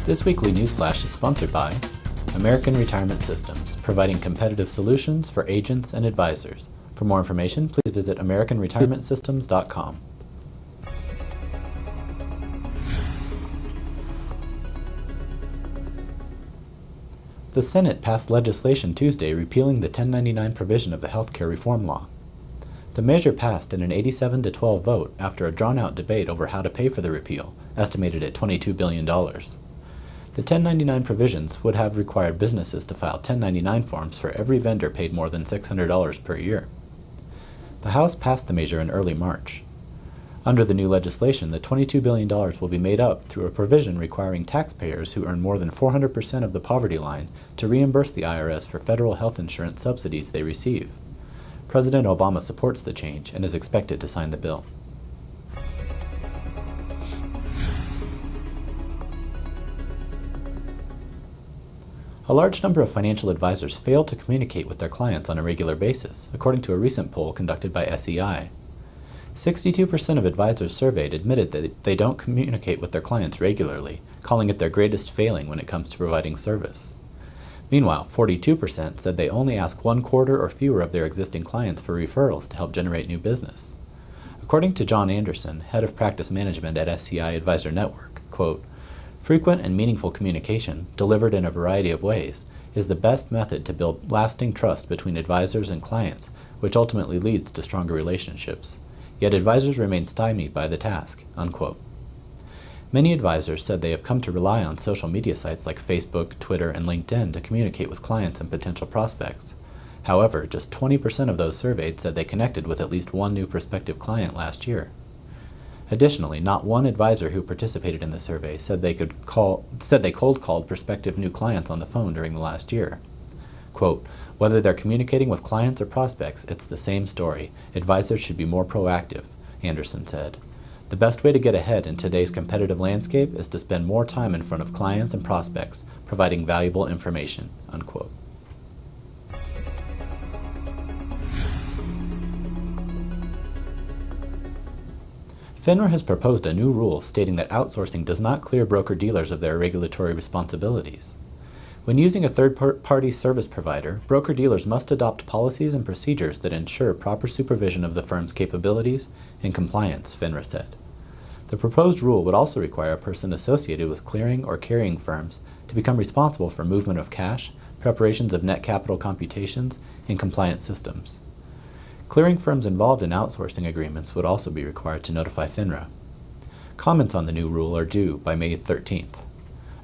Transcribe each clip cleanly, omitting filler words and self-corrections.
This weekly newsflash is sponsored by American Retirement Systems, providing competitive solutions for agents and advisors. For more information, please visit AmericanRetirementSystems.com. The Senate passed legislation Tuesday repealing the 1099 provision of the healthcare reform law. The measure passed in an 87-12 vote after a drawn-out debate over how to pay for the repeal, estimated at $22 billion. The 1099 provisions would have required businesses to file 1099 forms for every vendor paid more than $600 per year. The House passed the measure in early March. Under the new legislation, the $22 billion will be made up through a provision requiring taxpayers who earn more than 400% of the poverty line to reimburse the IRS for federal health insurance subsidies they receive. President Obama supports the change and is expected to sign the bill. A large number of financial advisors fail to communicate with their clients on a regular basis, according to a recent poll conducted by SEI. 62% of advisors surveyed admitted that they don't communicate with their clients regularly, calling it their greatest failing when it comes to providing service. Meanwhile, 42% said they only ask 1/4 or fewer of their existing clients for referrals to help generate new business. According to John Anderson, head of practice management at SEI Advisor Network, quote, "Frequent and meaningful communication, delivered in a variety of ways, is the best method to build lasting trust between advisors and clients, which ultimately leads to stronger relationships. Yet advisors remain stymied by the task," unquote. Many advisors said they have come to rely on social media sites like Facebook, Twitter, and LinkedIn to communicate with clients and potential prospects. However, just 20% of those surveyed said they connected with at least one new prospective client last year. Additionally, not one advisor who participated in the survey said they cold called prospective new clients on the phone during the last year. Quote, "Whether they're communicating with clients or prospects, it's the same story. Advisors should be more proactive," Anderson said. "The best way to get ahead in today's competitive landscape is to spend more time in front of clients and prospects, providing valuable information," unquote. FINRA has proposed a new rule stating that outsourcing does not clear broker-dealers of their regulatory responsibilities. When using a third-party service provider, broker-dealers must adopt policies and procedures that ensure proper supervision of the firm's capabilities and compliance, FINRA said. The proposed rule would also require a person associated with clearing or carrying firms to become responsible for movement of cash, preparations of net capital computations, and compliance systems. Clearing firms involved in outsourcing agreements would also be required to notify FINRA. Comments on the new rule are due by May 13th.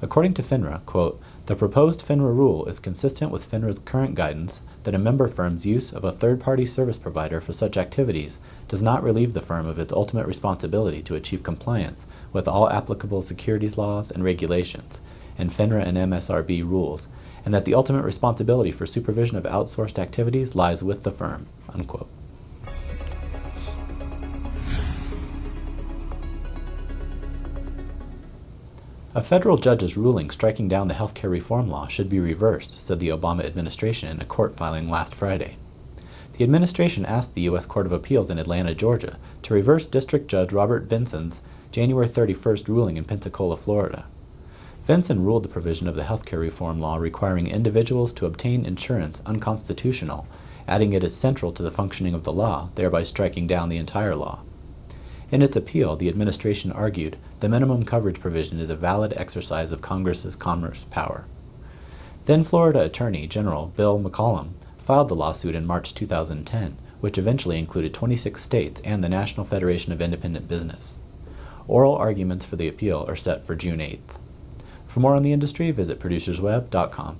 According to FINRA, quote, "The proposed FINRA rule is consistent with FINRA's current guidance that a member firm's use of a third-party service provider for such activities does not relieve the firm of its ultimate responsibility to achieve compliance with all applicable securities laws and regulations, and FINRA and MSRB rules, and that the ultimate responsibility for supervision of outsourced activities lies with the firm," unquote. A federal judge's ruling striking down the healthcare reform law should be reversed, said the Obama administration in a court filing last Friday. The administration asked the U.S. Court of Appeals in Atlanta, Georgia, to reverse District Judge Robert Vinson's January 31st ruling in Pensacola, Florida. Vinson ruled the provision of the healthcare reform law requiring individuals to obtain insurance unconstitutional, adding it as central to the functioning of the law, thereby striking down the entire law. In its appeal, the administration argued the minimum coverage provision is a valid exercise of Congress's commerce power. Then Florida Attorney General Bill McCollum filed the lawsuit in March 2010, which eventually included 26 states and the National Federation of Independent Business. Oral arguments for the appeal are set for June 8th. For more on the industry, visit producersweb.com.